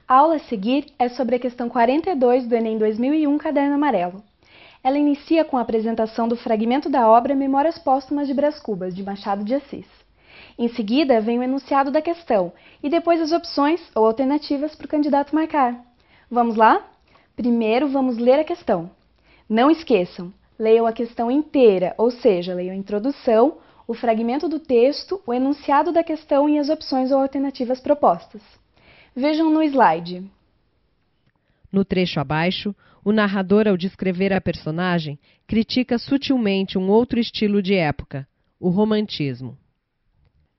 A aula a seguir é sobre a questão 42 do Enem 2001, Caderno Amarelo. Ela inicia com a apresentação do fragmento da obra Memórias Póstumas de Brás Cubas, de Machado de Assis. Em seguida, vem o enunciado da questão e depois as opções ou alternativas para o candidato marcar. Vamos lá? Primeiro, vamos ler a questão. Não esqueçam, leiam a questão inteira, ou seja, leiam a introdução, o fragmento do texto, o enunciado da questão e as opções ou alternativas propostas. Vejam no slide. No trecho abaixo, o narrador, ao descrever a personagem, critica sutilmente um outro estilo de época, o romantismo.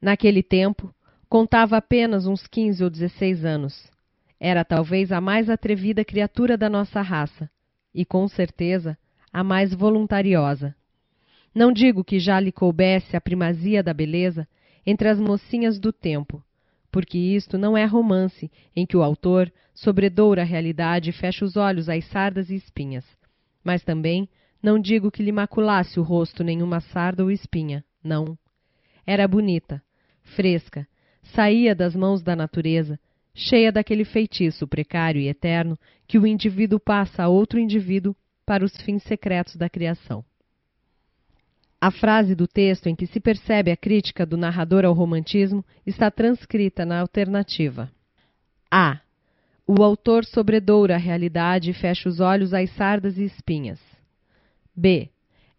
Naquele tempo, contava apenas uns 15 ou 16 anos. Era talvez a mais atrevida criatura da nossa raça, e com certeza a mais voluntariosa. Não digo que já lhe coubesse a primazia da beleza entre as mocinhas do tempo, porque isto não é romance em que o autor sobredoura a realidade e fecha os olhos às sardas e espinhas. Mas também não digo que lhe maculasse o rosto nenhuma sarda ou espinha, não. Era bonita, fresca, saía das mãos da natureza, cheia daquele feitiço precário e eterno que o indivíduo passa a outro indivíduo para os fins secretos da criação. A frase do texto em que se percebe a crítica do narrador ao romantismo está transcrita na alternativa. A. O autor sobredoura a realidade e fecha os olhos às sardas e espinhas. B.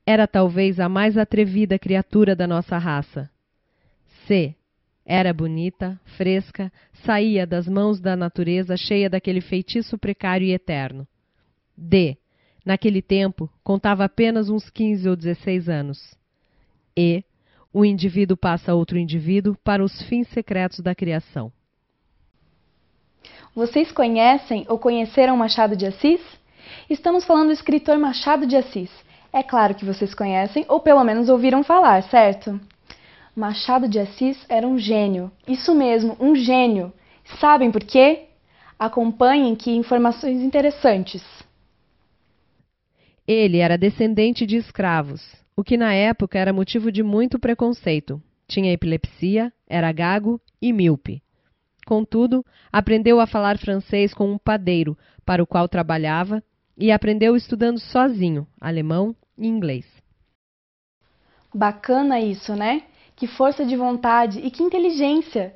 Era talvez a mais atrevida criatura da nossa raça. C. Era bonita, fresca, saía das mãos da natureza cheia daquele feitiço precário e eterno. D. Naquele tempo, contava apenas uns 15 ou 16 anos. E. O indivíduo passa a outro indivíduo para os fins secretos da criação. Vocês conhecem ou conheceram Machado de Assis? Estamos falando do escritor Machado de Assis. É claro que vocês conhecem ou pelo menos ouviram falar, certo? Machado de Assis era um gênio. Isso mesmo, um gênio. Sabem por quê? Acompanhem que informações interessantes. Ele era descendente de escravos, o que na época era motivo de muito preconceito. Tinha epilepsia, era gago e míope. Contudo, aprendeu a falar francês com um padeiro, para o qual trabalhava, e aprendeu estudando sozinho, alemão e inglês. Bacana isso, né? Que força de vontade e que inteligência!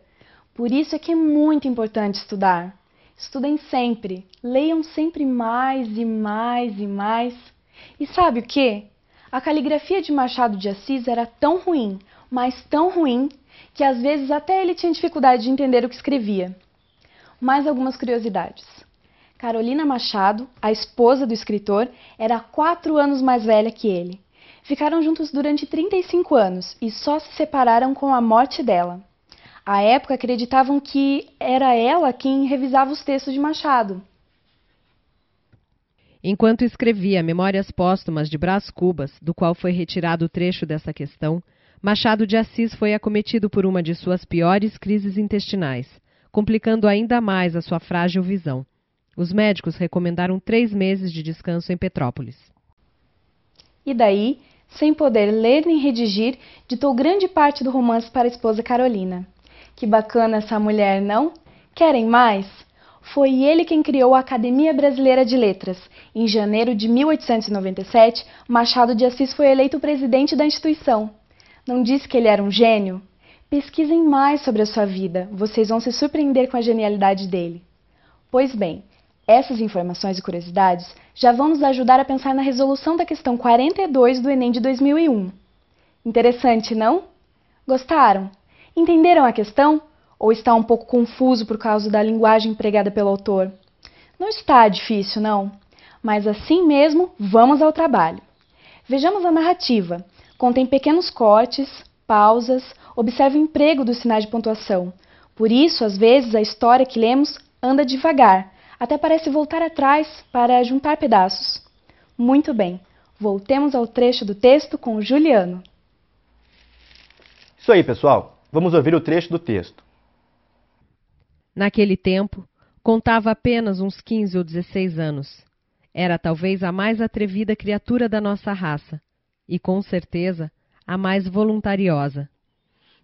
Por isso é que é muito importante estudar. Estudem sempre, leiam sempre mais e mais e mais. E sabe o quê? A caligrafia de Machado de Assis era tão ruim, mas tão ruim, que às vezes até ele tinha dificuldade de entender o que escrevia. Mais algumas curiosidades. Carolina Machado, a esposa do escritor, era 4 anos mais velha que ele. Ficaram juntos durante 35 anos e só se separaram com a morte dela. À época acreditavam que era ela quem revisava os textos de Machado. Enquanto escrevia Memórias Póstumas de Brás Cubas, do qual foi retirado o trecho dessa questão, Machado de Assis foi acometido por uma de suas piores crises intestinais, complicando ainda mais a sua frágil visão. Os médicos recomendaram 3 meses de descanso em Petrópolis. E daí, sem poder ler nem redigir, ditou grande parte do romance para a esposa Carolina. Que bacana essa mulher, não? Querem mais? Foi ele quem criou a Academia Brasileira de Letras. Em janeiro de 1897, Machado de Assis foi eleito presidente da instituição. Não disse que ele era um gênio? Pesquisem mais sobre a sua vida, vocês vão se surpreender com a genialidade dele. Pois bem, essas informações e curiosidades já vão nos ajudar a pensar na resolução da questão 42 do Enem de 2001. Interessante, não? Gostaram? Entenderam a questão? Ou está um pouco confuso por causa da linguagem empregada pelo autor? Não está difícil, não. Mas assim mesmo, vamos ao trabalho. Vejamos a narrativa. Contém pequenos cortes, pausas, observe o emprego dos sinais de pontuação. Por isso, às vezes, a história que lemos anda devagar, até parece voltar atrás para juntar pedaços. Muito bem, voltemos ao trecho do texto com o Juliano. Isso aí, pessoal. Vamos ouvir o trecho do texto. Naquele tempo, contava apenas uns 15 ou 16 anos. Era talvez a mais atrevida criatura da nossa raça, e com certeza a mais voluntariosa.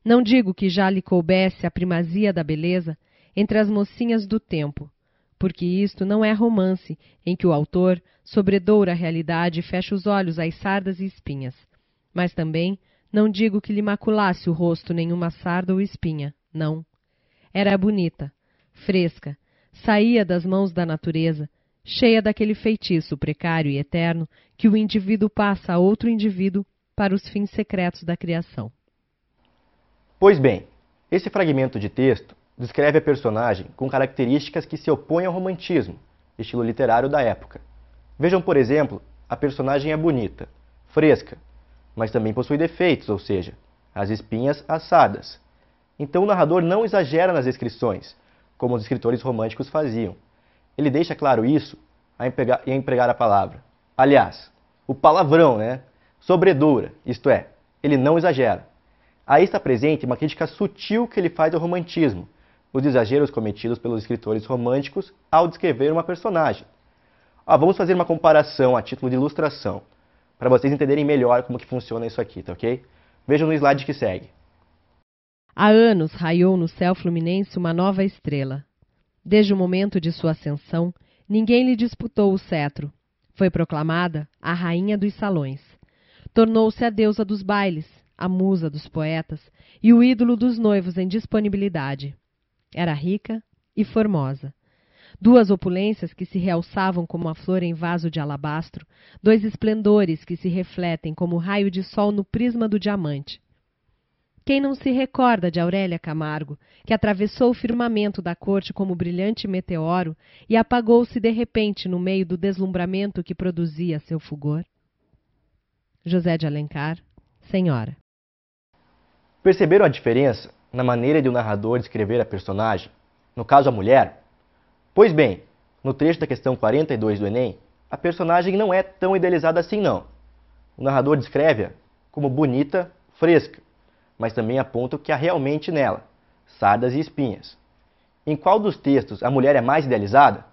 Não digo que já lhe coubesse a primazia da beleza entre as mocinhas do tempo, porque isto não é romance em que o autor sobredoura a realidade e fecha os olhos às sardas e espinhas. Mas também não digo que lhe maculasse o rosto nenhuma sarda ou espinha, não. Era bonita, fresca, saía das mãos da natureza, cheia daquele feitiço precário e eterno que o indivíduo passa a outro indivíduo para os fins secretos da criação. Pois bem, esse fragmento de texto descreve a personagem com características que se opõem ao romantismo, estilo literário da época. Vejam, por exemplo, a personagem é bonita, fresca, mas também possui defeitos, ou seja, as espinhas assadas. Então o narrador não exagera nas descrições, como os escritores românticos faziam. Ele deixa claro isso em empregar a palavra. Aliás, o palavrão, sobredoura, isto é, ele não exagera. Aí está presente uma crítica sutil que ele faz ao romantismo, os exageros cometidos pelos escritores românticos ao descrever uma personagem. Vamos fazer uma comparação a título de ilustração, para vocês entenderem melhor como que funciona isso aqui, tá ok? Vejam no slide que segue. Há anos raiou no céu fluminense uma nova estrela. Desde o momento de sua ascensão, ninguém lhe disputou o cetro. Foi proclamada a rainha dos salões. Tornou-se a deusa dos bailes, a musa dos poetas e o ídolo dos noivos em disponibilidade. Era rica e formosa. Duas opulências que se realçavam como uma flor em vaso de alabastro, dois esplendores que se refletem como raio de sol no prisma do diamante. Quem não se recorda de Aurélia Camargo, que atravessou o firmamento da corte como brilhante meteoro e apagou-se de repente no meio do deslumbramento que produzia seu fulgor? José de Alencar, Senhora. Perceberam a diferença na maneira de o narrador descrever a personagem, no caso a mulher? Pois bem, no trecho da questão 42 do Enem, a personagem não é tão idealizada assim não. O narrador descreve-a como bonita, fresca, mas também aponta o que há realmente nela, sardas e espinhas. Em qual dos textos a mulher é mais idealizada?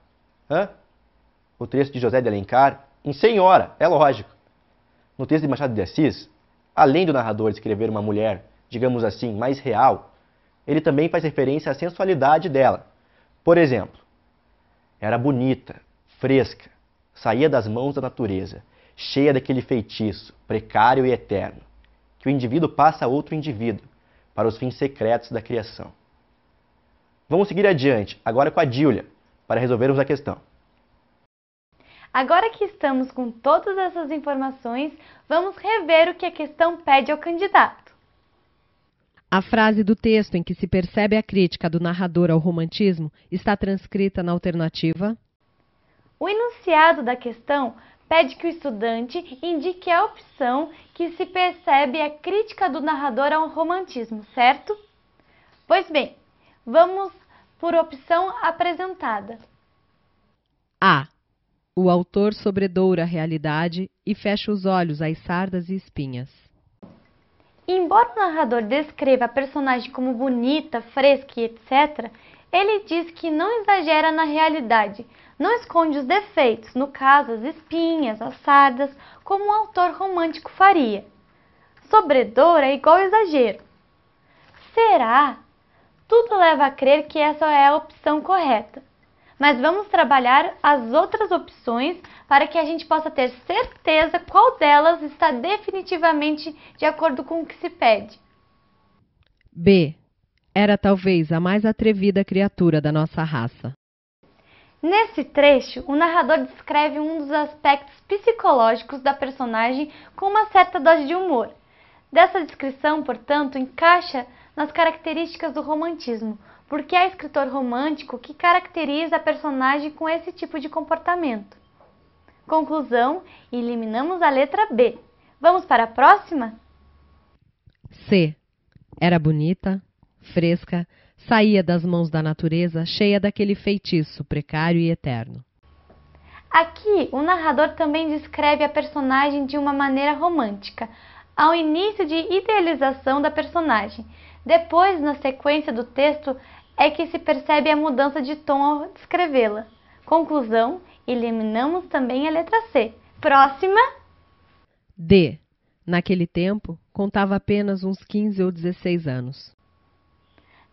O texto de José de Alencar, em Senhora, é lógico. No texto de Machado de Assis, além do narrador descrever uma mulher, digamos assim, mais real, ele também faz referência à sensualidade dela. Por exemplo, era bonita, fresca, saía das mãos da natureza, cheia daquele feitiço, precário e eterno, que o indivíduo passa a outro indivíduo, para os fins secretos da criação. Vamos seguir adiante, agora com a Díulia, para resolvermos a questão. Agora que estamos com todas essas informações, vamos rever o que a questão pede ao candidato. A frase do texto em que se percebe a crítica do narrador ao romantismo está transcrita na alternativa. O enunciado da questão pede que o estudante indique a opção que se percebe a crítica do narrador ao romantismo, certo? Pois bem, vamos por opção apresentada. A. O autor sobredoura a realidade e fecha os olhos às sardas e espinhas. Embora o narrador descreva a personagem como bonita, fresca e etc., ele diz que não exagera na realidade, não esconde os defeitos, no caso as espinhas, as sardas, como um autor romântico faria. Sobredor é igual exagero. Será? Tudo leva a crer que essa é a opção correta. Mas vamos trabalhar as outras opções para que a gente possa ter certeza qual delas está definitivamente de acordo com o que se pede. B. Era talvez a mais atrevida criatura da nossa raça. Nesse trecho, o narrador descreve um dos aspectos psicológicos da personagem com uma certa dose de humor. Dessa descrição, portanto, encaixa nas características do romantismo, porque é escritor romântico que caracteriza a personagem com esse tipo de comportamento. Conclusão, eliminamos a letra B. Vamos para a próxima? C. Era bonita, fresca, saía das mãos da natureza, cheia daquele feitiço precário e eterno. Aqui, o narrador também descreve a personagem de uma maneira romântica, ao início de idealização da personagem. Depois, na sequência do texto, é que se percebe a mudança de tom ao descrevê-la. Conclusão, eliminamos também a letra C. Próxima. D. Naquele tempo, contava apenas uns 15 ou 16 anos.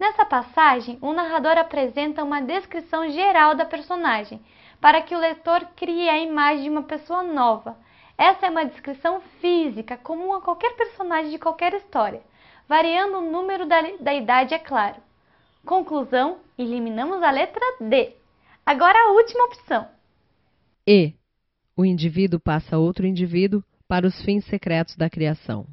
Nessa passagem, o narrador apresenta uma descrição geral da personagem, para que o leitor crie a imagem de uma pessoa nova. Essa é uma descrição física, comum a qualquer personagem de qualquer história, variando o número da idade, é claro. Conclusão, eliminamos a letra D. Agora a última opção. E. O indivíduo passa a outro indivíduo para os fins secretos da criação.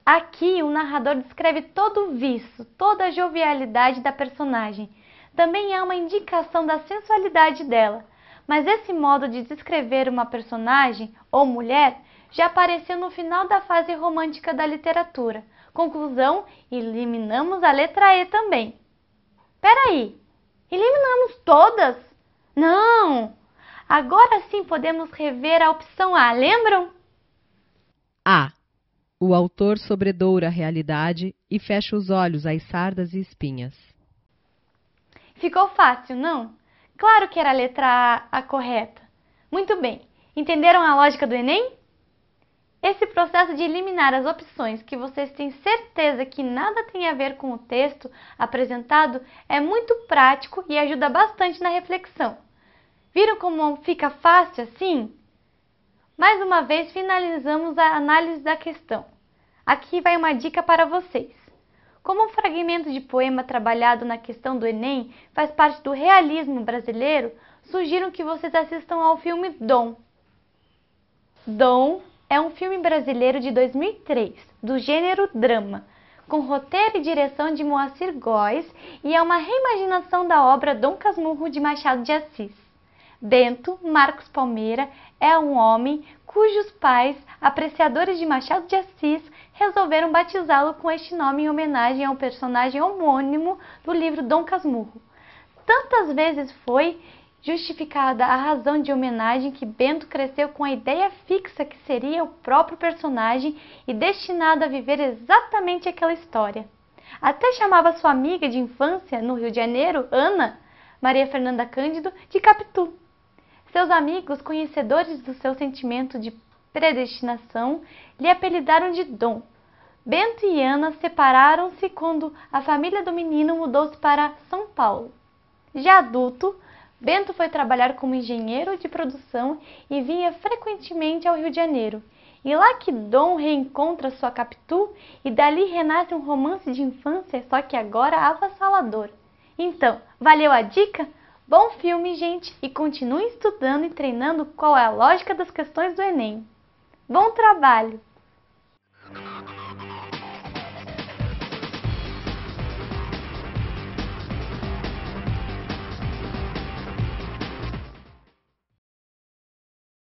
Aqui o narrador descreve todo o viço, toda a jovialidade da personagem. Também há uma indicação da sensualidade dela. Mas esse modo de descrever uma personagem ou mulher já apareceu no final da fase romântica da literatura. Conclusão, eliminamos a letra E também. Peraí, eliminamos todas? Não! Agora sim podemos rever a opção A, lembram? A. O autor sobredoura a realidade e fecha os olhos às sardas e espinhas. Ficou fácil, não? Claro que era a letra A correta. Muito bem. Entenderam a lógica do Enem? Esse processo de eliminar as opções que vocês têm certeza que nada tem a ver com o texto apresentado é muito prático e ajuda bastante na reflexão. Viram como fica fácil assim? Mais uma vez finalizamos a análise da questão. Aqui vai uma dica para vocês. Como um fragmento de poema trabalhado na questão do Enem faz parte do realismo brasileiro, sugiro que vocês assistam ao filme Dom. Dom é um filme brasileiro de 2003, do gênero drama, com roteiro e direção de Moacir Góes e é uma reimaginação da obra Dom Casmurro de Machado de Assis. Bento Marcos Palmeira é um homem cujos pais, apreciadores de Machado de Assis, resolveram batizá-lo com este nome em homenagem ao personagem homônimo do livro Dom Casmurro. Tantas vezes foi justificada a razão de homenagem que Bento cresceu com a ideia fixa que seria o próprio personagem e destinado a viver exatamente aquela história. Até chamava sua amiga de infância no Rio de Janeiro, Ana, Maria Fernanda Cândido, de Capitu. Seus amigos, conhecedores do seu sentimento de predestinação, lhe apelidaram de Dom. Bento e Ana separaram-se quando a família do menino mudou-se para São Paulo. Já adulto, Bento foi trabalhar como engenheiro de produção e vinha frequentemente ao Rio de Janeiro. E lá que Dom reencontra sua Capitu e dali renasce um romance de infância, só que agora avassalador. Então, valeu a dica? Bom filme, gente, e continue estudando e treinando qual é a lógica das questões do Enem. Bom trabalho!